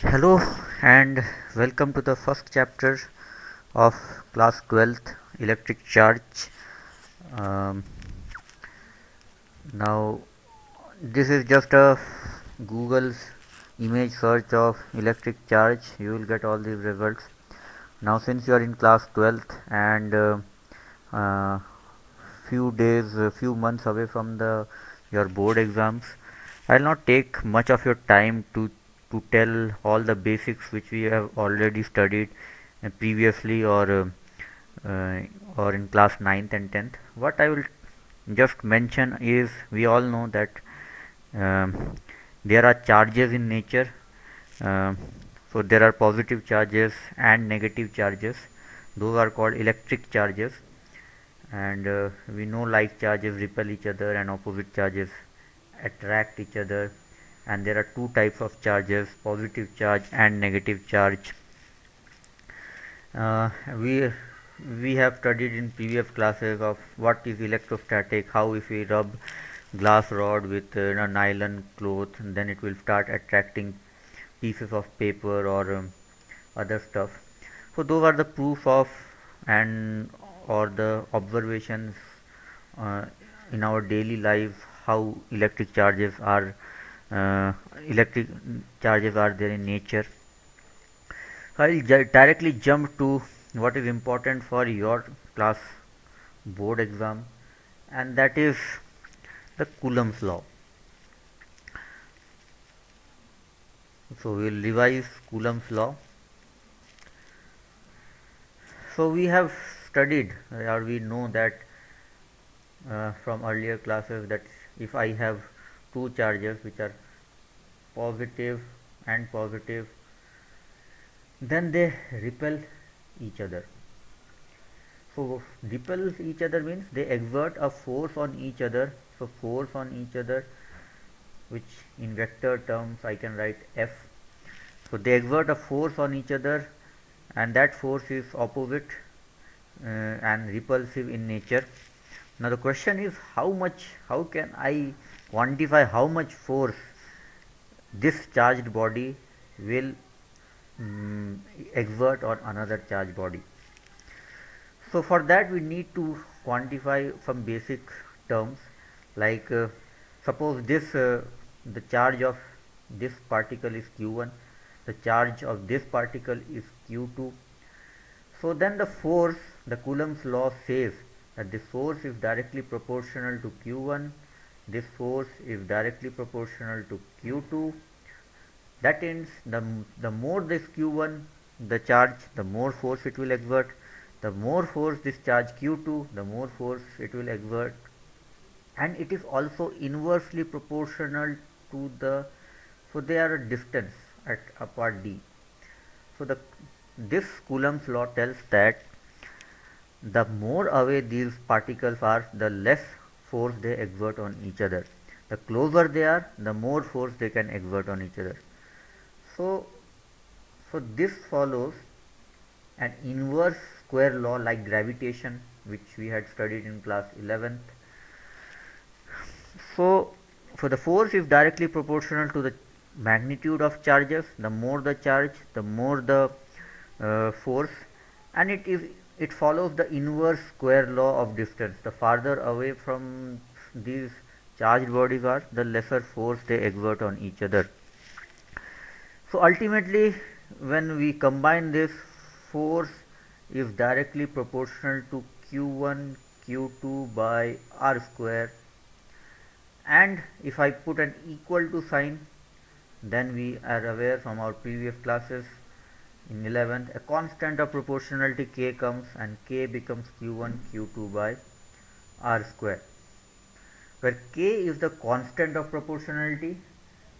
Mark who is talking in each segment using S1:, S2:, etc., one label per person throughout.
S1: Hello and welcome to the first chapter of class 12th electric charge. Um, Now this is just a Google's image search of electric charge. You will get all these results. Now since you are in class 12th and uh, few months away from the your board exams, I'll not take much of your time to tell all the basics which we have already studied previously uh, or in class 9th and 10th. What I will just mention is we all know that um, there are charges in nature. Um so there are positive charges and negative charges. Those are called electric charges, and we know like charges repel each other and opposite charges attract each other, and there are two types of charges, positive charge and negative charge. uh, we we have studied in previous classes of what is electrostatic, how if we rub glass rod with a nylon cloth, then it will start attracting pieces of paper or other stuff. So those are the proof of and or the observations uh, in our daily life how uh, electric charges are there in nature. I'll directly jump to what is important for your class board exam, and that is the Coulomb's law. So we'll revise Coulomb's law. So we have studied or we know that from earlier classes that if I have two charges which are positive and positive, then they repel each other. So repel each other means they exert a force on each other. So force on each other, which in vector terms I can write F. So they exert a force on each other, and that force is opposite and repulsive in nature. Now the question is how can I quantify how much force this charged body will mm, exert on another charged body. So for that we need to quantify some basic terms, like suppose the charge of this particle is q1, the charge of this particle is q2. So then the force, the Coulomb's law says that this force is directly proportional to q1, this force is directly proportional to q2. That means the more this q1 the charge, the more force it will exert. The more force this charge q2, the more force it will exert, and it is also inversely proportional to so they are a distance at a part d. So this Coulomb's law tells that the more away these particles are, the less force they exert on each other. The closer they are, the more force they can exert on each other. So so this follows an inverse square law like gravitation, which we had studied in class 11th. So the force is directly proportional to the magnitude of charges. The more the charge, the more the force, and it follows the inverse square law of distance. The farther away from these charged bodies are, the lesser force they exert on each other. So ultimately, when we combine this, force is directly proportional to q1 q2 by r square, and if I put an equal to sign, then we are aware from our previous classes in 11th a constant of proportionality k comes, and k becomes q1 q2 by r square, where k is the constant of proportionality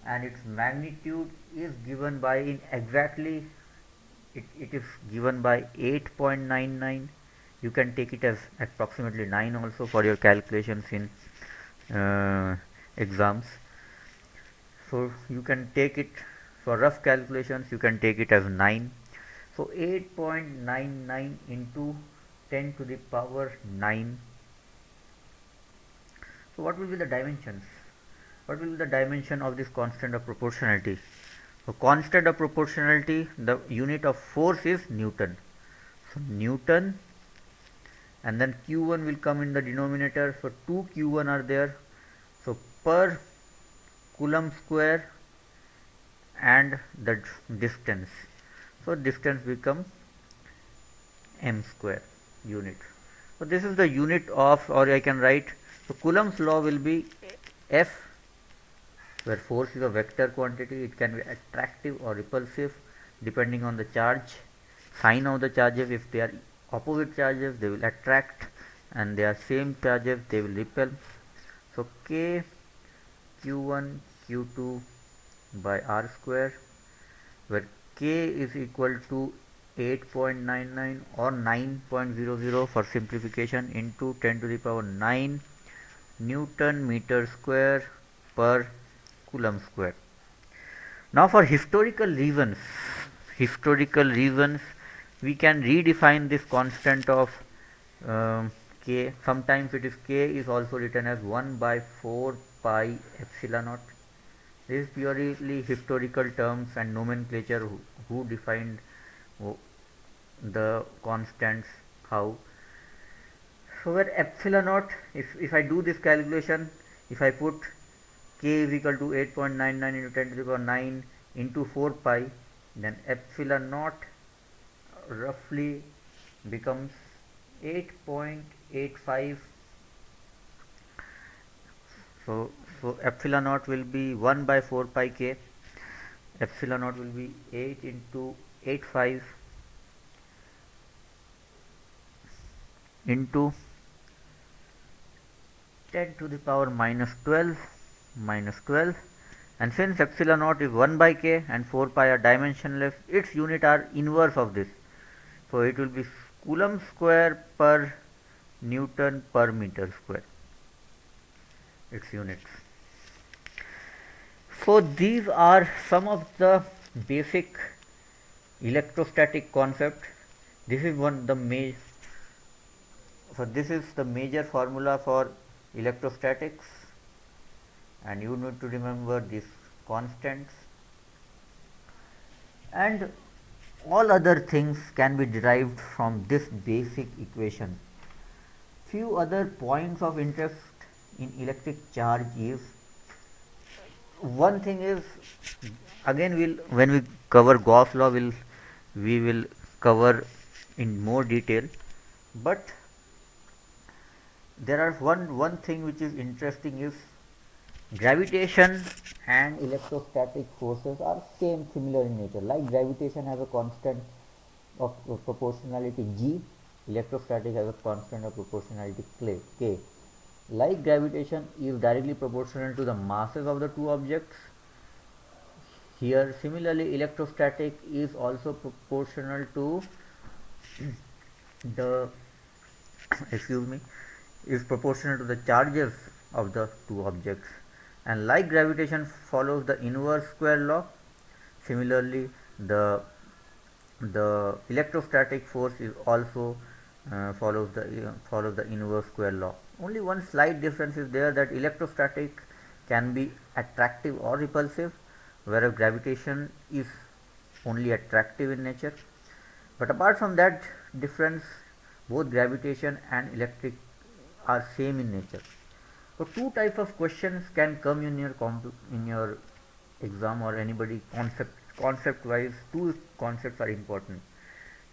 S1: and its magnitude is given by in exactly it is given by 8.99. You can take it as approximately 9 also for your calculations in exams. So you can take it for rough calculations, you can take it as 9. So 8.99 into 10 to the power 9. So what will be the dimensions? What will be the dimension of this constant of proportionality? So constant of proportionality, the unit of force is Newton. So Newton, and then Q1 will come in the denominator. So 2 Q1 are there. So per Coulomb square and the distance. So distance become m square unit. So this is the unit of, or I can write, so Coulomb's law will be F, where force is a vector quantity. It can be attractive or repulsive depending on the charge, sign of the charges. If they are opposite charges, they will attract, and they are same charges, they will repel. So K Q1 Q2 by R square, where K is equal to 8.99 or 9.00 for simplification into 10 to the power 9 Newton meter square per Coulomb square. Now for historical reasons, we can redefine this constant of K. Sometimes it is K is also written as 1 by 4 pi epsilon naught. This is purely historical terms and nomenclature who defined the constants how. So where epsilon naught, if I do this calculation, if I put K is equal to 8.99 into 10 to the power 9 into 4 pi, then epsilon naught roughly becomes 8.85. So epsilon naught will be 1 by 4 pi K. Epsilon naught will be 8 into 85 into 10 to the power minus 12, and since epsilon naught is 1 by K and 4 pi are dimensionless, its unit are inverse of this. So it will be Coulomb square per Newton per meter square, its units. So these are some of the basic electrostatic concept. This is this is the major formula for electrostatics, and you need to remember these constants, and all other things can be derived from this basic equation. Few other points of interest in electric charge is, one thing is, again when we cover Gauss law we will cover in more detail, but there are one thing which is interesting is gravitation and electrostatic forces are similar in nature. Like gravitation has a constant of proportionality G, electrostatic has a constant of proportionality K. Like gravitation is directly proportional to the masses of the two objects, here similarly electrostatic is also proportional to the is proportional to the charges of the two objects, and like gravitation follows the inverse square law, similarly the electrostatic force is also follows the inverse square law. Only one slight difference is there, that electrostatic can be attractive or repulsive, whereas gravitation is only attractive in nature. But apart from that difference, both gravitation and electric are same in nature. So two types of questions can come in your exam or anybody. Concept wise, two concepts are important.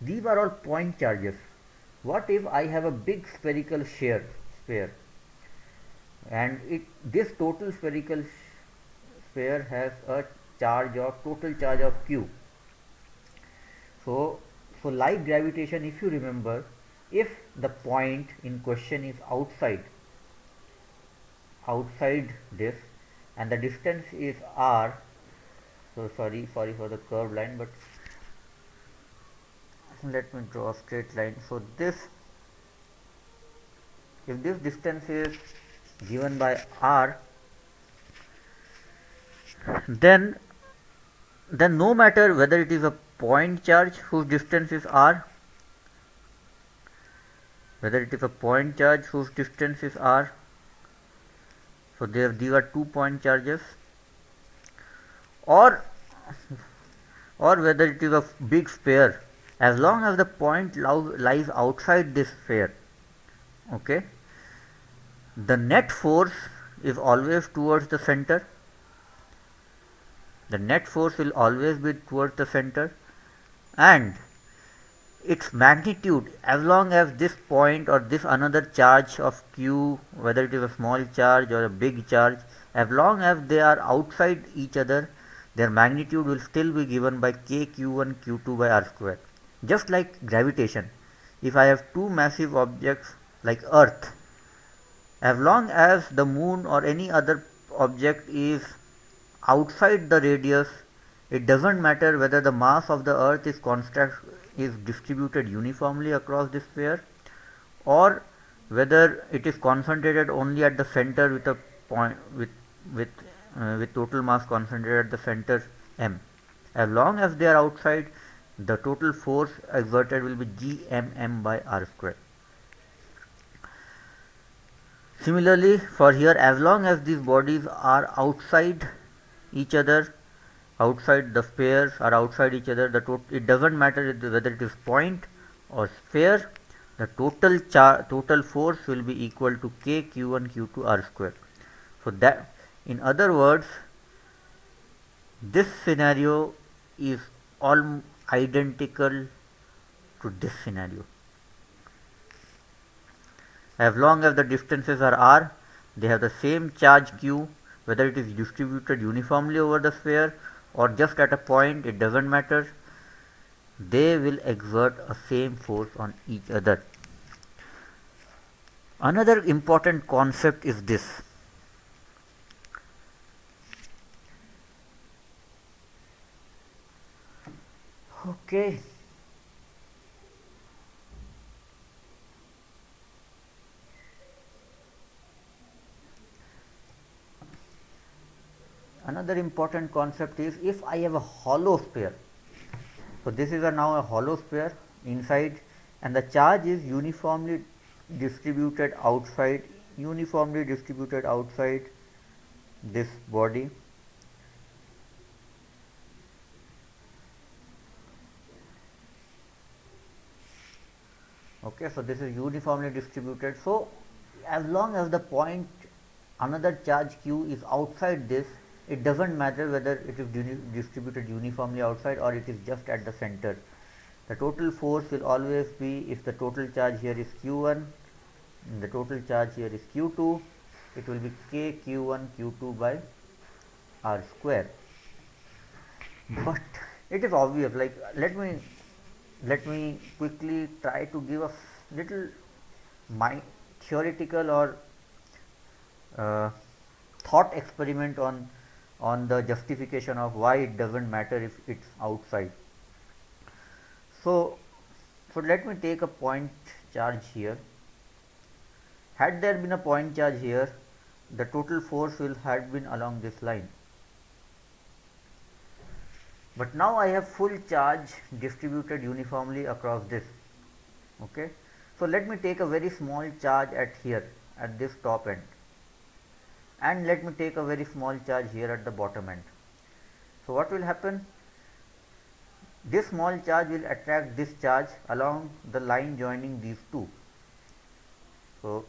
S1: These are all point charges. What if I have a big spherical sphere, and this total spherical sphere has a total charge of Q. So like gravitation, if you remember, if the point in question is outside this, and the distance is r, so sorry for the curved line, but let me draw a straight line. So if this distance is given by r, then no matter whether it is a point charge whose distance is r, so these are 2 point charges, or it is a big sphere, as long as the point lies outside this sphere, okay, the net force is always towards the center. The net force will always be towards the center, and its magnitude, as long as this point or this another charge of q, whether it is a small charge or a big charge, as long as they are outside each other, their magnitude will still be given by k q1 q2 by r square. Just like gravitation, if I have two massive objects like earth, as long as the moon or any other object is outside the radius, it doesn't matter whether the mass of the earth is distributed uniformly across the sphere, or whether it is concentrated only at the center with a point with with total mass concentrated at the center m. As long as they are outside, the total force exerted will be gmm by r square. Similarly, for here, as long as these bodies are outside each other, outside the spheres are outside each other, it doesn't matter whether it is point or sphere, the total force will be equal to k q1 q2 r square. So that, in other words, this scenario is all identical to this scenario. As long as the distances are r, they have the same charge q, whether it is distributed uniformly over the sphere or just at a point, it doesn't matter. They will exert a same force on each other. Another important concept is this. Okay. Another important concept is, if I have a hollow sphere, so this is now a hollow sphere inside, and the charge is uniformly distributed outside this body. Okay, so this is uniformly distributed. So as long as the point, another charge q is outside this, it doesn't matter whether it is distributed uniformly outside or it is just at the center. The total force will always be, if the total charge here is q1 and the total charge here is q2, it will be k q1 q2 by r square. But it is obvious, like let me quickly try to give a little theoretical or thought experiment on the justification of why it doesn't matter if it's outside. So let me take a point charge here. Had there been a point charge here, the total force will have been along this line. But now I have full charge distributed uniformly across this. Okay, so let me take a very small charge at this top end, and let me take a very small charge here at the bottom end. So what will happen? This small charge will attract this charge along the line joining these two. So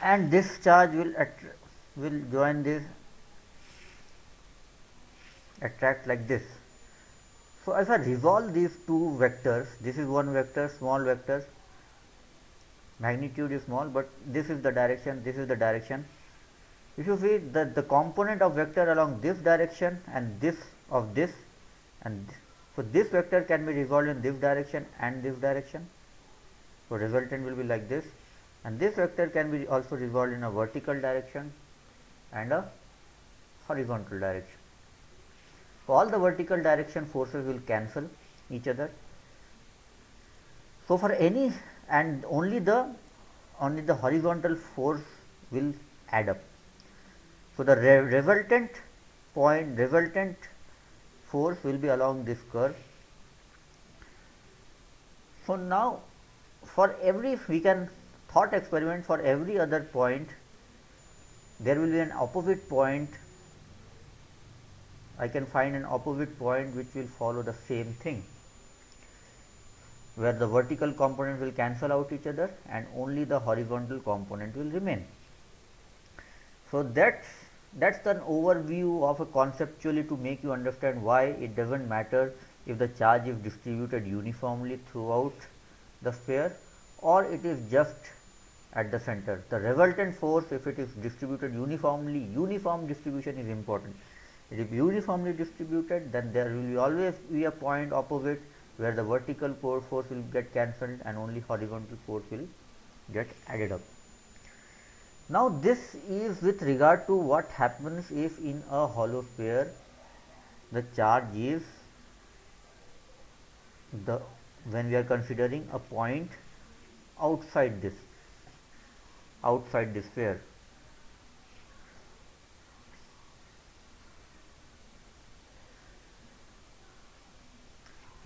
S1: and this charge will join this, attract like this. So if I resolve these two vectors, this is one vector, small vector, magnitude is small, but this is the direction, this is the direction. If you see that the component of vector along this direction and this of this, and so this vector can be resolved in this direction and this direction. So resultant will be like this, and this vector can be also resolved in a vertical direction and a horizontal direction. So all the vertical direction forces will cancel each other. So for any, and only the horizontal force will add up. So the resultant force will be along this curve. So now for every, we can thought experiment, for every other point there will be an opposite point. I can find an opposite point which will follow the same thing, where the vertical component will cancel out each other and only the horizontal component will remain. So that's an overview of a conceptually to make you understand why it doesn't matter if the charge is distributed uniformly throughout the sphere or it is just at the center. The resultant force, if it is distributed uniformly, uniform distribution is important. If it is uniformly distributed, then there will always be a point opposite where the vertical force will get cancelled and only horizontal force will get added up. Now this is with regard to what happens if in a hollow sphere the charge is when we are considering a point outside this sphere.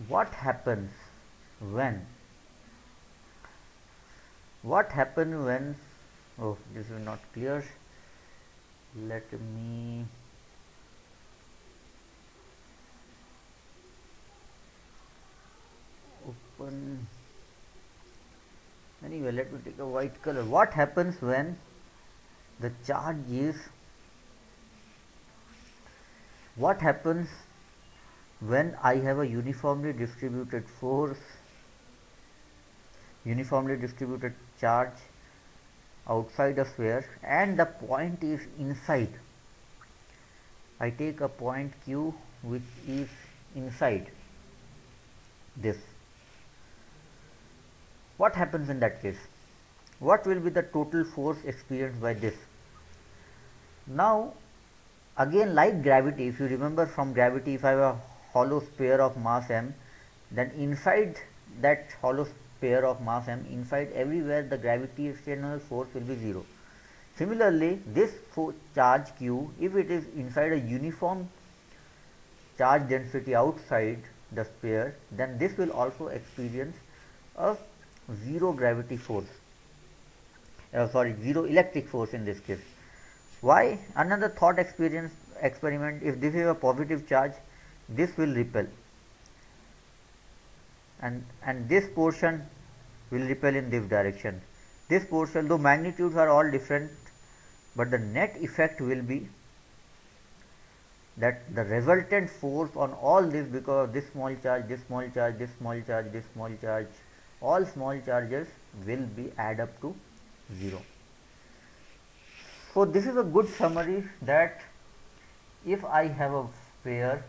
S1: What happens when oh, this is not clear, let me open, anyway let me take a white color. What happens when the charge is, what happens when I have a uniformly distributed force, uniformly distributed charge outside a sphere and the point is inside? I take a point Q which is inside this. What happens in that case? What will be the total force experienced by this? Now again, like gravity, if you remember from gravity, if I have a hollow sphere of mass m, then inside that hollow sphere of mass m, inside everywhere the gravitational force will be 0. Similarly, this charge q, if it is inside a uniform charge density outside the sphere, then this will also experience a 0 gravity force, zero electric force in this case. Why? Another thought experiment, if this is a positive charge, this will repel and this portion will repel in this direction. This portion, though magnitudes are all different, but the net effect will be that the resultant force on all this, because of this small charge, this small charge, this small charge, this small charge, all small charges will be add up to 0. So this is a good summary that if I have a sphere,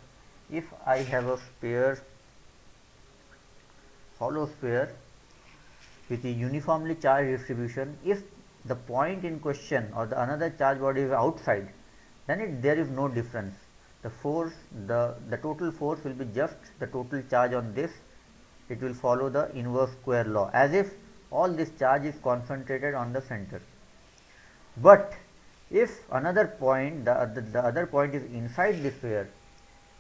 S1: hollow sphere with a uniformly charged distribution, if the point in question or the another charge body is outside, then there is no difference. The force, the total force will be just the total charge on this. It will follow the inverse square law, as if all this charge is concentrated on the center. But if another point, the other point is inside the sphere,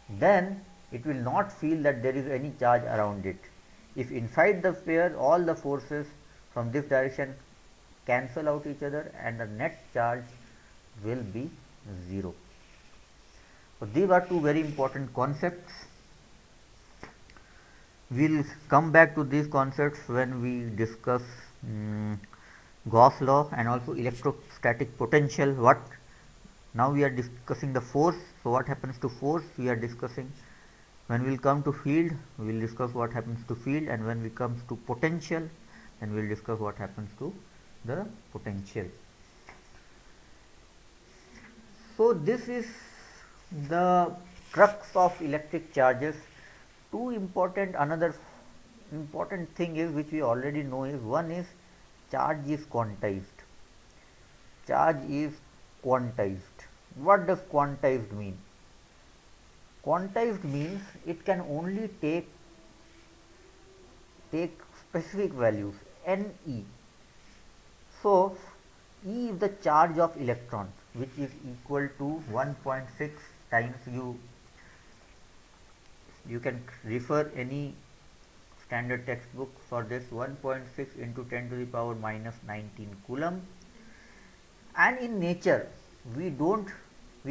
S1: then it will not feel that there is any charge around it. If inside the sphere all the forces from this direction cancel out each other and the net charge will be 0. So these are two very important concepts. We will come back to these concepts when we discuss Gauss law and also electrostatic potential. What now we are discussing the force. So what happens to force we are discussing. When we will come to field, we will discuss what happens to field, and when we comes to potential, then we will discuss what happens to the potential. So this is the crux of electric charges. Another important thing is, which we already know, is one is charge is quantized. Charge is quantized. What does quantized mean? Quantized means it can only take specific values, Ne. So E is the charge of electron, which is equal to 1.6 times, you can refer any standard textbook for this, 1.6 into 10 to the power minus 19 coulomb. And in nature we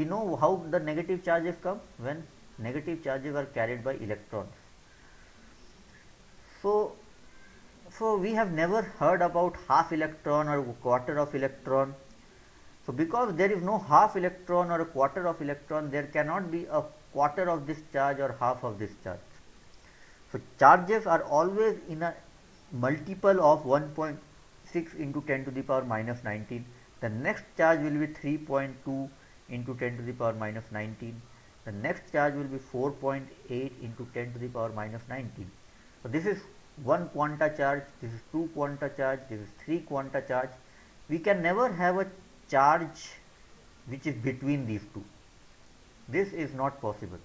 S1: know how the negative charges come, when negative charges are carried by electrons. So we have never heard about half electron or quarter of electron. So because there is no half electron or a quarter of electron, there cannot be a quarter of this charge or half of this charge. So charges are always in a multiple of 1.6 into 10 to the power minus 19. The next charge will be 3.2 into 10 to the power minus 19. The next charge will be 4.8 into 10 to the power minus 19. So this is one quanta charge, this is two quanta charge, this is three quanta charge. We can never have a charge which is between these two. This is not possible,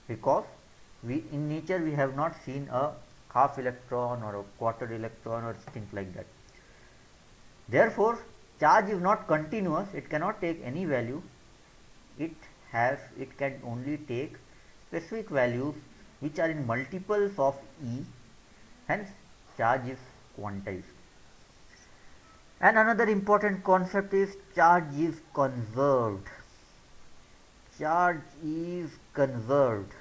S1: because in nature we have not seen a half electron or a quarter electron or things like that. Therefore charge is not continuous, it cannot take any value, it can only take specific values which are in multiples of E, hence charge is quantized. And another important concept is charge is conserved. Charge is conserved.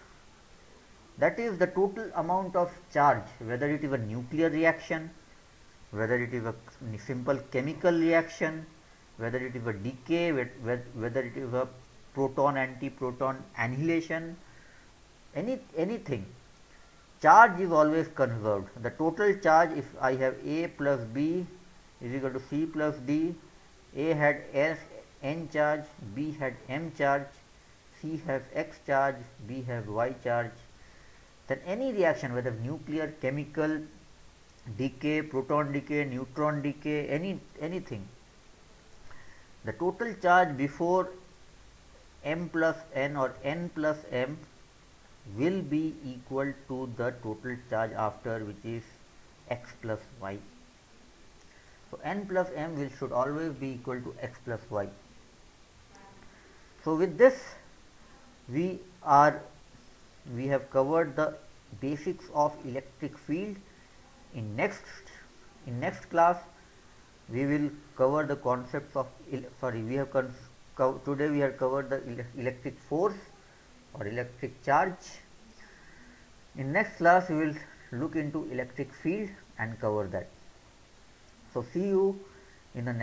S1: That is the total amount of charge, whether it is a nuclear reaction, whether it is a simple chemical reaction, whether it is a decay, whether it is a proton antiproton annihilation, anything, charge is always conserved. The total charge, if I have A plus B is equal to C plus D, A had N charge, B had M charge, C has X charge, B has Y charge, then any reaction, whether nuclear, chemical, decay, proton decay, neutron decay, anything, the total charge before M plus N or N plus M will be equal to the total charge after, which is X plus Y. So N plus M should always be equal to X plus Y. So with this we have covered the basics of electric field. In next class we will cover the concepts of today we have covered the electric force or electric charge. In next class we will look into electric field and cover that. So see you in the next